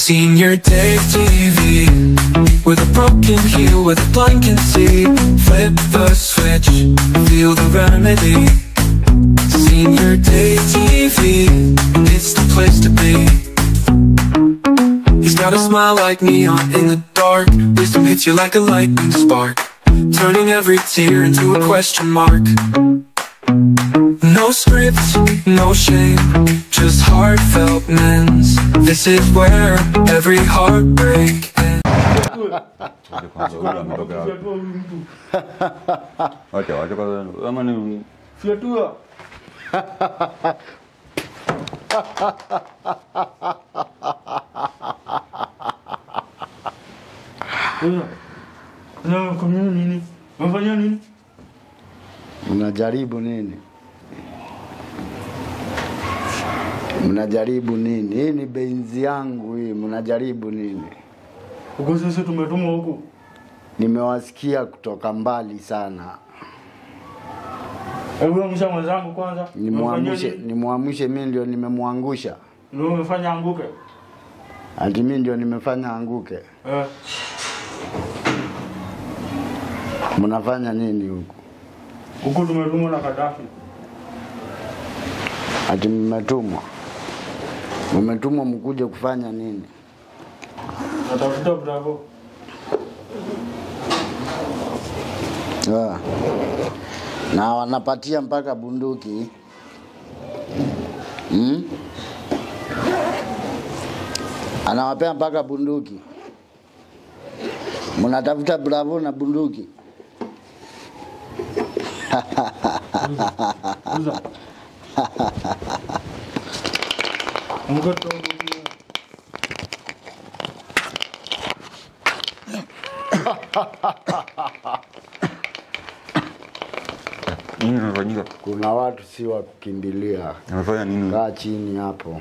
Seen your day TV with a broken heel, with a blind can see. Flip the switch, feel the remedy. Seen your day TV, it's the place to be. He's got a smile like neon in the dark. Wisdom hits you like a lightning spark, turning every tear into a question mark. No script, no shame, just heartfelt mends. This is where every heartbreak ends. Mnajaribu nini? Mnajaribu nini? Hii ni benzi yangu hii. Mnajaribu nini? Huko sisi tumetumwa huko. Nimewasikia kutoka mbali sana. Hebu amsha mwenzangu kwanza. Nimuamshe mimi ndio nimemwangusha. Ndio umefanya anguke. Ati mimi ndio nimefanya anguke. Mnafanya nini huko? Huko tumetumwa na Gaddafi. Ati mmetumwa? Mmetumwa mkuje kufanya nini? Natafuta Bravo. Na wanapatia mpaka bunduki. Anawapea mpaka bunduki. Mnatafuta Bravo na bunduki. Kuna watu si wa kukimbilia. Anafanya nini? Kaa chini hapo.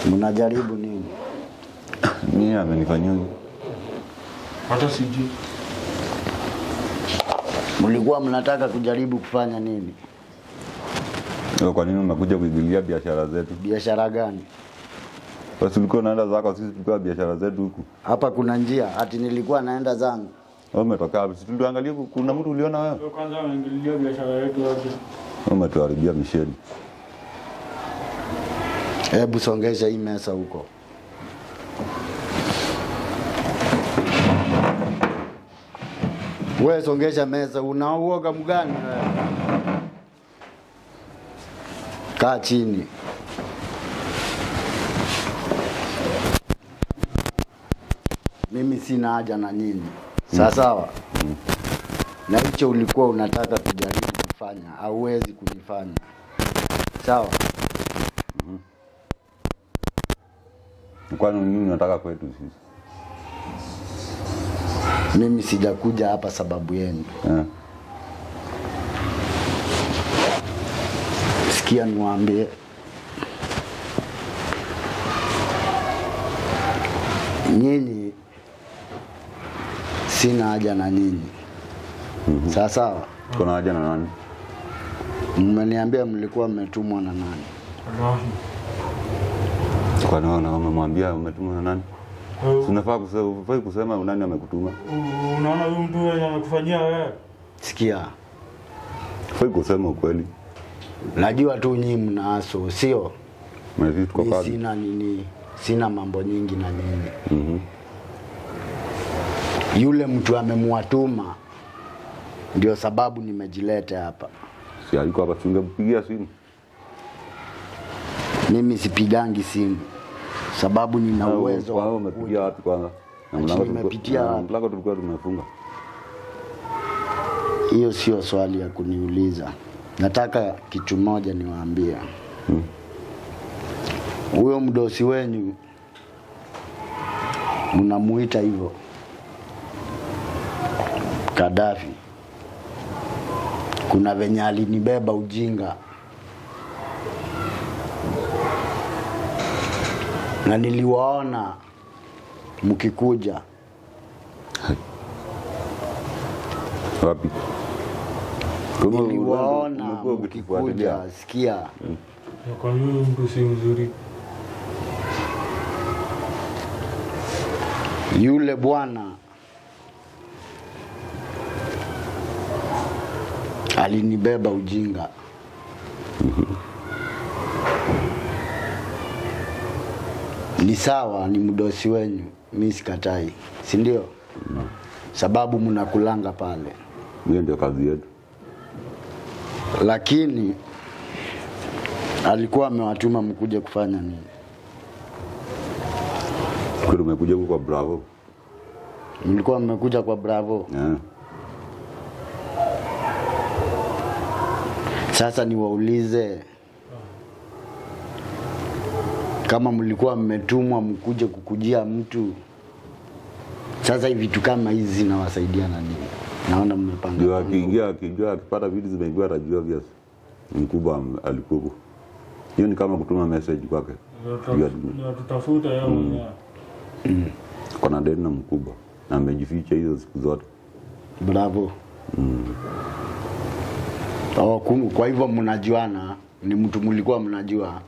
Mnajaribu nini? Nini amenifanyia? Hata sijui. Mlikuwa mnataka kujaribu kufanya nini? Kwa nini umekuja kuingilia biashara zetu? Biashara gani? Basi ulikuwa unaenda zako, sisi tulikuwa biashara zetu huku. Hapa kuna njia, ati nilikuwa naenda zangu. Wewe umetoka wapi? Tuliangalia kuna mtu uliona wewe? Ndio kwanza unaingilia biashara yetu yote. Umetuharibia misheni. Hebu songesha hii mesa huko. Wewe songesha mesa, unaoga mgani wewe? Kaa chini. Mimi sina haja na nyinyi. Sawa? Na hicho ulikuwa unataka kujaribu kufanya, hauwezi kujifanya. Sawa? Kwa nini unataka kwetu sisi? Mimi sijakuja hapa sababu yenu. Sikia niwaambie. Nyinyi sina haja na nyinyi. Sawa? Kuna haja na nani? Mmeniambia mlikuwa mmetumwa na nani? Kwa nini unamwambia umetumwa na nani? Unafaa kusema nani amekutuma. Unaona huyu mtu yeye amekufanyia wewe? Sikia. Fai kusema ukweli. Najua tu nyinyi mnaaso, sio? Mimi tuko pale. Sina nini, sina mambo nyingi na nini. Yule mtu amemwatuma ndio sababu nimejileta hapa. Si alikuwa hapa, tungempigia simu. Mimi sipigangi simu sababu nina uwezo. Wao umepigia wapi kwanza? Na mlango tulikuwa tumefunga. Hiyo sio swali ya kuniuliza. Nataka kitu moja niwaambie. Huyo mdosi wenu mnamuita hivyo Gaddafi. Kuna venye alinibeba ujinga. Na niliwaona mkikuja. Wapi? Niliwaona mkikuja, sikia. Kwa nini mtu si mzuri? Yule bwana alinibeba ujinga. Ni sawa, ni mdosi wenyu, mimi sikatai, si ndio? Sababu mnakulanga pale. Hiyo ndio kazi yetu. Lakini alikuwa amewatuma mkuje kufanya nini? Kwa umekuja kwa Bravo. Mlikuwa mmekuja kwa Bravo? Yeah. Sasa niwaulize, kama mlikuwa mmetumwa mkuje kukujia mtu, sasa hivi vitu kama hizi zinawasaidia na nini? Naona mmepanga. Ndio akijua akipata vitu zimeingia atajua viasi. Mkubwa alikuwa. Hiyo ni kama kutuma message kwake. Ndio tutafuta yao mwenyewe. Kuna deni na mkubwa na amejificha hizo siku zote. Bravo. Kwa hivyo mnajuana, ni mtu mlikuwa mnajua.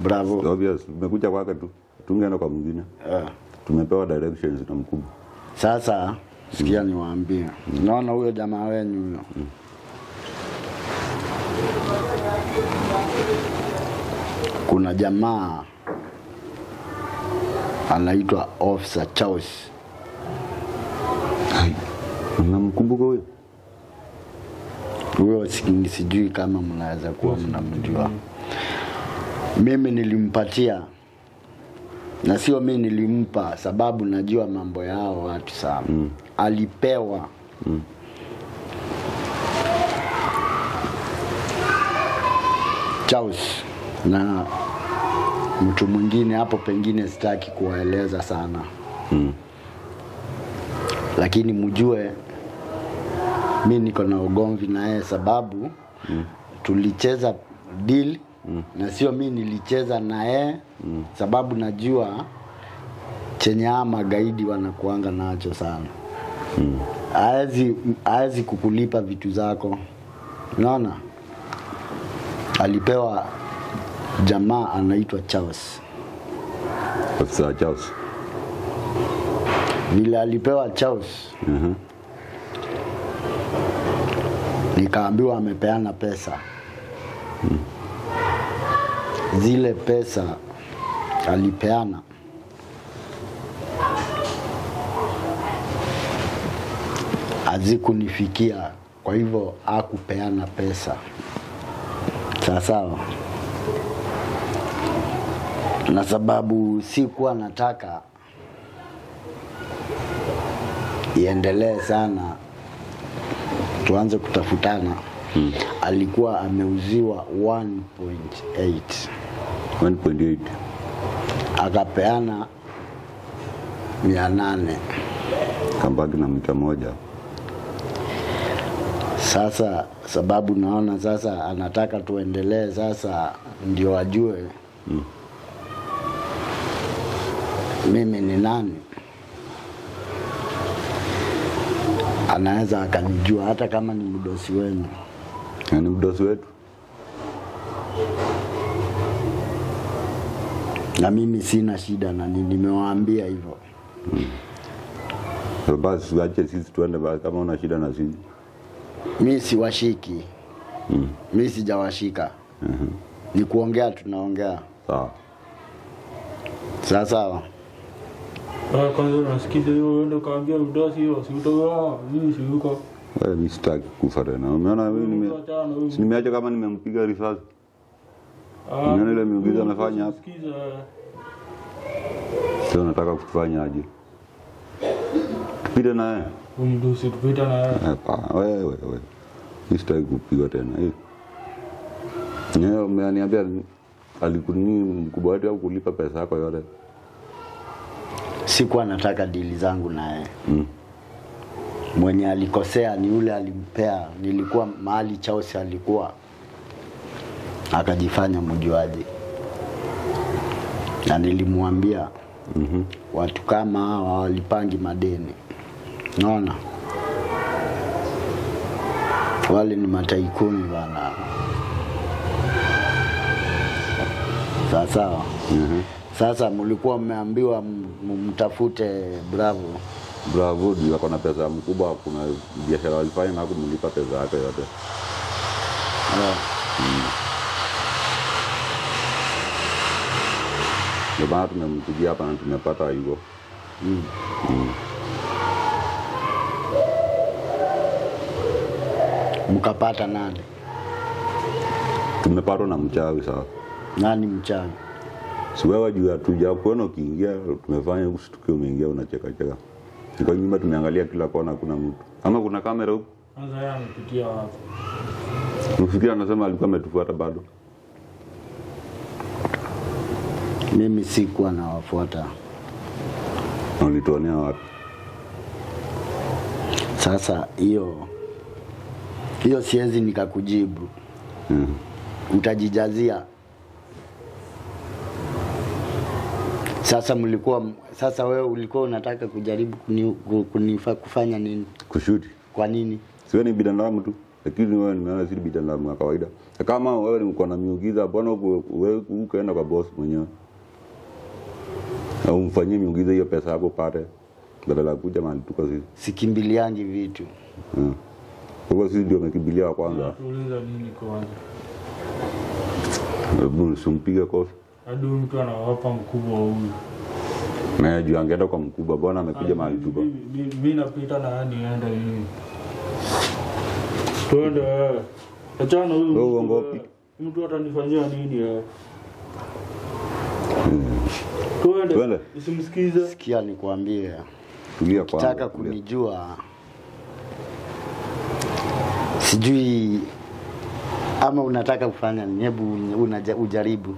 Bravo. Obvious, tumekuja kwake tu. Tungeenda kwa mwingine. Tumepewa directions na mkubwa. Sasa sikia niwaambie. Naona huyo jamaa wenu huyo. Kuna jamaa anaitwa Officer Charles. Unamkumbuka huyo? Huyo sijui kama mnaweza kuwa mnamjua. Mimi nilimpatia, na sio mimi nilimpa, sababu najua mambo yao watu sana. Alipewa Charles na mtu mwingine hapo, pengine sitaki kuwaeleza sana. Lakini mjue mimi niko na ugomvi na yeye, sababu tulicheza deal na sio mimi nilicheza na yeye, sababu najua chenye magaidi wanakuanga nacho sana. Haezi kukulipa vitu zako. Unaona? Alipewa jamaa anaitwa Charles. Officer Charles. Vile alipewa Charles. Nikaambiwa amepeana pesa. Zile pesa alipeana hazikunifikia, kwa hivyo hakupeana pesa. Sasa na sababu sikuwa nataka iendelee sana, tuanze kutafutana. Alikuwa ameuziwa 1.8. Akapeana 800. Kambaki na mita moja. Sasa sababu naona sasa anataka tuendelee, sasa ndio ajue mimi ni nani. Anaweza akanijua hata kama ni mdosi wenu. Ni mdosi wetu. Na mimi sina shida na nimewaambia hivyo. Basi acha sisi tuende kama una shida na sisi. Mimi siwashiki. Mimi sijawashika. Ni kuongea tunaongea. Sawa. Sawa. Kwanza unasikiza hiyo uende kaambia mdosi hiyo, si utoa mimi si yuko. Wewe mistaki kufa tena. Umeona mimi nimeacha kama nimempiga risasi. Umeona ile miujiza amefanya hapo. Sio nataka kufanya aje. Tupite naye. Mdosi tupite naye. Wewe. Mistaki kupiga tena. Yeye umeniambia alikuni mkubwa wake au kulipa pesa yako yote. Sikuwa nataka dili zangu naye. Mwenye alikosea ni yule alimpea. Nilikuwa mahali Charles alikuwa, akajifanya mjuaji. Na nilimwambia watu kama hawa walipangi madeni. Unaona? Wale ni mataikuni bana. Sawa. Sasa mlikuwa mmeambiwa mtafute Bravo. Bravo ndio ako na pesa mkubwa, kuna biashara walifanya na kumlipa pesa yake yote. Ndio bana tumempigia hapa na tumepata hivyo. Mkapata nani? Tumepatwa na mchawi sawa. Nani mchawi? Si wewe juu hatuja kuona ukiingia tumefanya usituke umeingia unacheka cheka. Kwa nyumba tumeangalia kila kona hakuna mtu. Ama kuna kamera huko? Sasa yeye amepitia wapi? Unafikiria anasema alikuwa ametufuata bado? Mimi sikuwa nawafuata. Ulituonea wapi? Sasa hiyo siwezi nikakujibu. Utajijazia. Sasa wewe ulikuwa unataka kujaribu kufanya nini? Kushuti. Kwa nini? Siwe ni binadamu tu. Lakini wewe nimeona si binadamu wa kawaida. Kama wewe uko na miujiza, mbona wewe ukaenda kwa boss mwenyewe? Au mfanyie miujiza hiyo pesa yako pate. Badala ya kuja mahali tuko sisi. Sikimbiliangi vitu. Kwa sisi ndio umekimbilia wa kwanza. Tuuliza nini kwanza? Hebu usimpiga kofi. Hadi mtu anawapa mkubwa huyu. Na juu angeenda kwa mkubwa, bwana amekuja mahali tuko. Mimi napita na nienda hivi. Twende. Achana huyu. Wewe uongopi. Mtu atanifanyia nini? Twende. Usimsikize. Sikia nikwambie. Tulia kwanza. Nataka kunijua. Sijui ama unataka kufanya nini? Hebu ujaribu.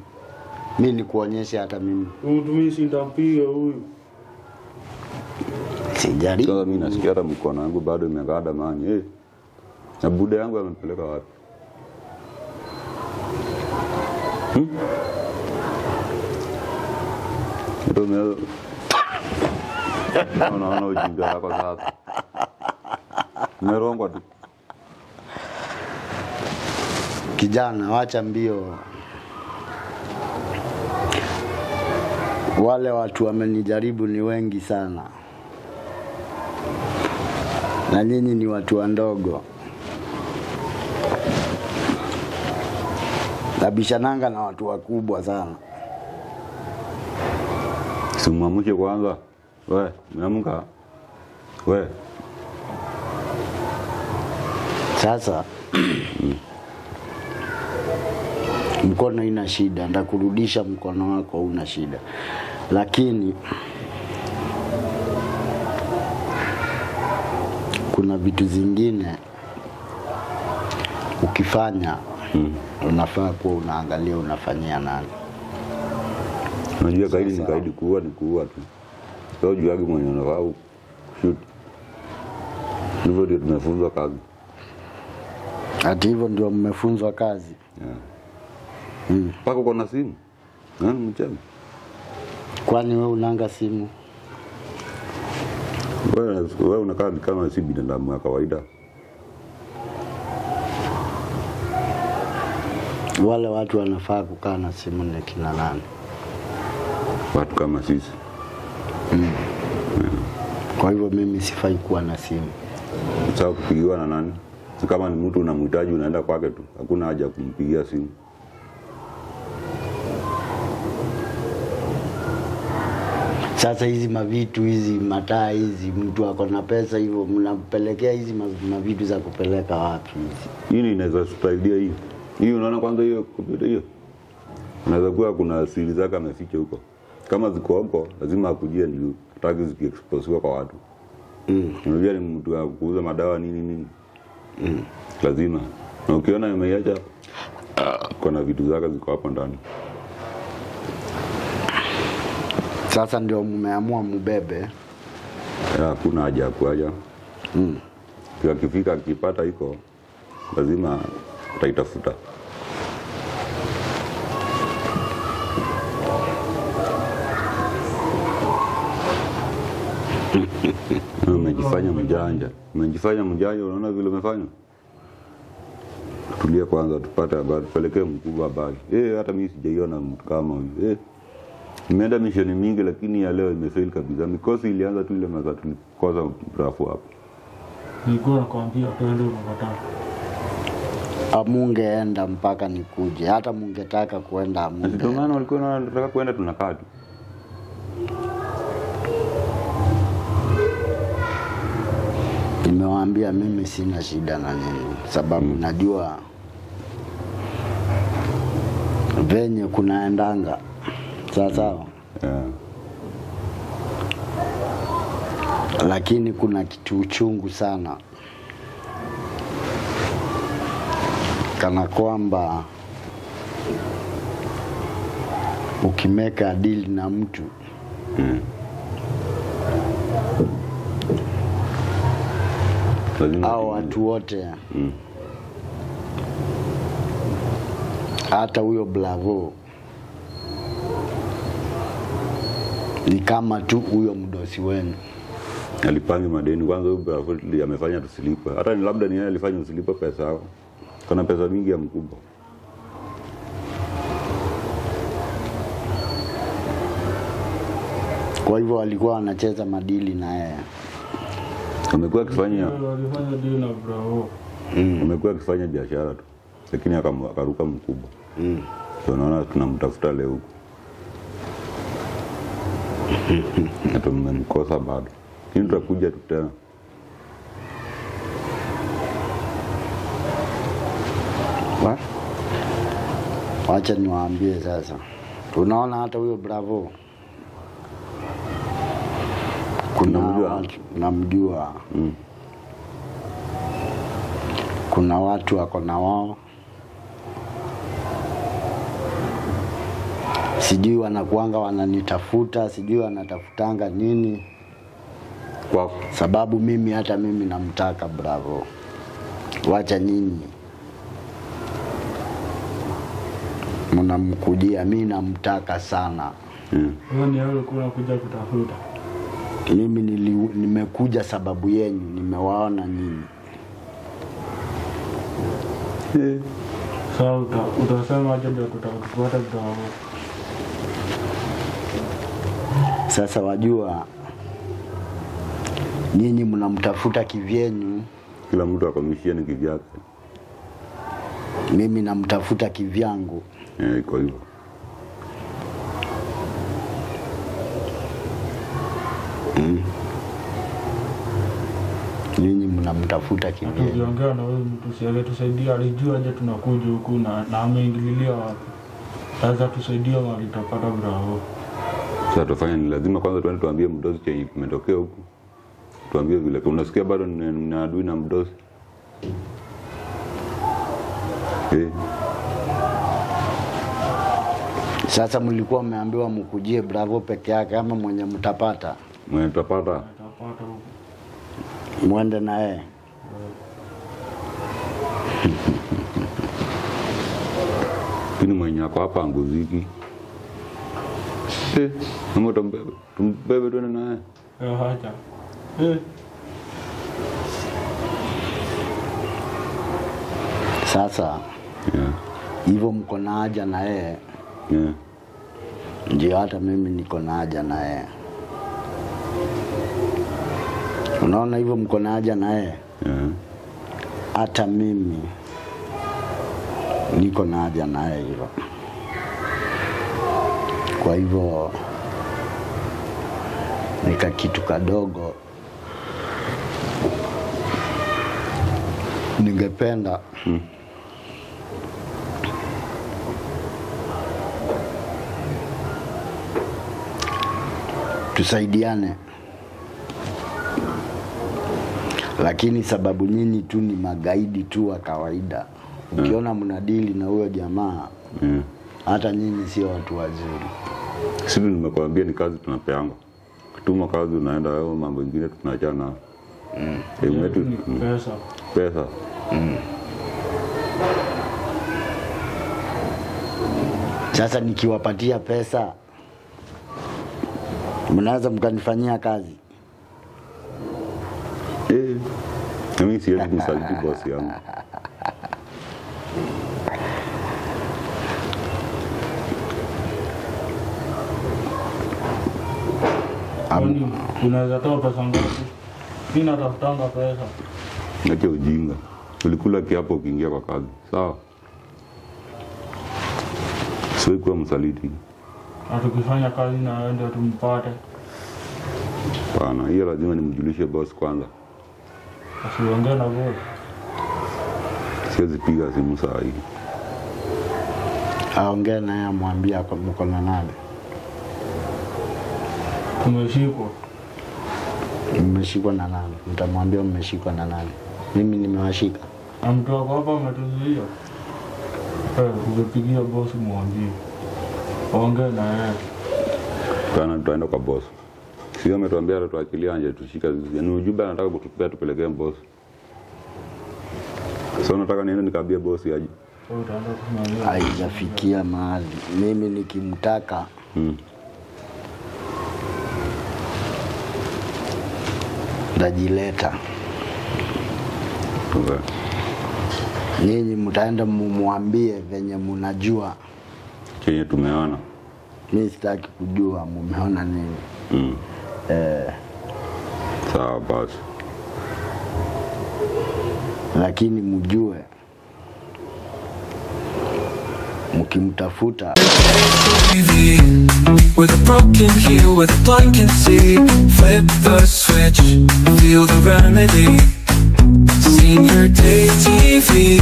Mimi nikuonyeshe hata mimi. Mtumishi nitampiga huyu. Sijaribu. Sasa mimi nasikia hata mkono wangu bado imegada mani. Na bude yangu amempeleka wapi? Ndio mimi. Naona ujinga wako sasa. Nimerongwa tu. Kijana, wacha mbio. Wale watu wamenijaribu ni wengi sana. Na nyinyi ni watu wandogo. Nabishananga na watu wakubwa sana. Simwamushe kwanza. We, mnaamka. We. Sasa mkono ina shida, ndakurudisha mkono wako una shida. Lakini kuna vitu zingine ukifanya unafaa kuwa unaangalia unafanyia nani. Unajua kaidi ni kaidi, kuua ni kuua tu. Sio juu yake mwenye unafaa shoot. Hivyo ndio tumefunzwa kazi. Hata hivyo ndio mmefunzwa kazi. Pako uko na simu? Mchana. Kwani wewe unanga simu? Wewe unakaa kama si binadamu wa kawaida. Wale watu wanafaa kukaa na simu ni kina nani? Watu kama sisi. Kwa hivyo mimi sifai kuwa na simu. Sasa kupigiwa na nani? Kama ni mtu unamhitaji unaenda kwake tu. Hakuna haja kumpigia simu. Sasa hizi mavitu hizi mataa hizi mtu ako na pesa hivyo mnampelekea hizi mavitu za kupeleka wapi hizi? Hii inaweza kusaidia hii. Hii unaona kwanza hiyo kompyuta hiyo. Unaweza kuwa kuna siri zake ameficha huko. Kama ziko hapo lazima akujie ndio hataki zikiexposiwa kwa watu. Unajua ni mtu wa kuuza madawa nini. Lazima. Na ukiona imeiacha kuna vitu zake ziko hapo ndani. Sasa ndio mmeamua mbebe. Hakuna haja kuaja. Kwa kifika akipata iko lazima utaitafuta. Umejifanya mjanja. Umejifanya mjanja, unaona vile umefanya? tulia kwanza tupate habari, tupelekee mkubwa habari. Hata mimi sijaiona mtu kama huyu. Nimeenda misheni mingi lakini ya leo imefail kabisa. Mikosi ilianza tu ile maza tulikosa Bravo hapo. Nilikuwa nakwambia twende unakataa. Amungeenda mpaka nikuje. Hata mungetaka kuenda amunge. Ndio maana walikuwa wanataka kuenda tunakaa tu. Nimewaambia mimi sina shida na nini, sababu najua venye kunaendanga. Sawa. Lakini kuna kitu uchungu sana. Kana kwamba ukimeka deal na mtu au watu wote hata huyo Bravo ni kama tu huyo mdosi wenu alipangi madeni. Kwanza huyo Bravo amefanya tusilipe. Hata ni labda ni yeye alifanya usilipe pesa yao. Kuna pesa mingi ya mkubwa. Kwa hivyo walikuwa wanacheza madili na yeye. Amekuwa akifanya deal na Bravo. Amekuwa akifanya biashara tu. Lakini akaruka mkubwa. Tunaona tunamtafuta leo huko. Na tumemkosa bado. Lakini tutakuja tu tena. Wacha niwaambie sasa. Unaona hata huyo Bravo kuna watu namjua. Kuna watu wako na wao. Sijui wanakuanga wananitafuta, sijui wanatafutanga nini. Kwa sababu mimi hata mimi namtaka Bravo. Wacha nyinyi mnamkujia, mimi namtaka sana. Wewe ni wewe kuna kuja kutafuta. Mimi nimekuja sababu yenu, nimewaona nyinyi. Sasa utasema aje ndio kutafuta Bravo. Sasa wajua nyinyi mnamtafuta kivyenyu, kila mtu akamishia ni kivyake. Mimi namtafuta kivyangu. Iko hivyo. Nyinyi mnamtafuta kivyenyu. Tuliongea na wewe mtu siage tusaidia, alijua aje tunakuja huku na ameingililia wapi. Sasa tusaidie wali tutapata Bravo. Sasa tufanye ni lazima kwanza tuende tuambie mdosi chenye kimetokea huku. Tuambie vile unasikia bado ni adui na mdosi. Sasa mlikuwa mmeambiwa mkujie Bravo peke yake ama mwenye mtapata? Mwenye mtapata. Mwende na yeye. Kini mwenye ako hapa anguziki. Namo tumbebe tuende na yeye. Hacha. Sasa hivyo mko na haja na yeye. Ndio hata mimi niko na haja na yeye. Unaona hivyo mko na haja na yeye. Hata mimi niko na haja na yeye hivyo. Kwa hivyo nika kitu kadogo ningependa tusaidiane, lakini sababu nyinyi tu ni magaidi tu wa kawaida. Ukiona mnadili na huyo jamaa hata nyinyi sio watu wazuri. Sisi nimekwambia ni kazi tunapeanga. Kituma kazi unaenda wewe, mambo mengine tunaachana. Pesa. Sasa nikiwapatia pesa mnaweza mkanifanyia kazi? Mimi siwezi kumsaliti bosi yangu. Kwani unaweza toa pesa ngapi? Mimi natafutanga pesa. Acha ujinga. Ulikula kiapo ukiingia kwa kazi. Sawa? Siwe kuwa msaliti. Tukifanya kazi na wewe ndio tumpate. Bana, hiyo lazima nimjulishe boss kwanza. Asiongee na boss. Siwezi piga simu saa hii. Aongee naye amwambie mko na nani. Tumeshikwa. Mmeshikwa na nani? Mtamwambia mmeshikwa na nani? Mimi nimewashika. Mtu wako hapa ametuzuia. Ungepigia boss mwambie. Ongea na yeye. Tutaenda kwa boss. Sio ametuambia tuachilie anje tushika. Ni ujumbe anataka kutupea tupelekee boss. Sasa nataka niende nikaambie boss aje. Haijafikia mahali. Mimi nikimtaka ndajileta. Okay. Nyinyi mtaenda mumwambie venye mnajua. Chenye tumeona. Mimi sitaki kujua mumeona nini. Sawa basi. Lakini mjue mkimtafuta with a broken heel, with a blind can see. Flip the switch, feel the remedy. Senior Day TV,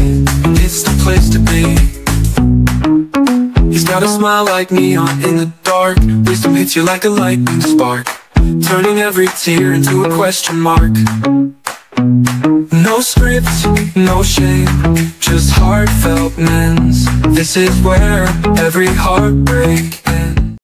it's the place to be. He's got a smile like neon in the dark. Wisdom hits you like a lightning spark, turning every tear into a question mark. No script, no shame, just heartfelt mends. This is where every heartbreak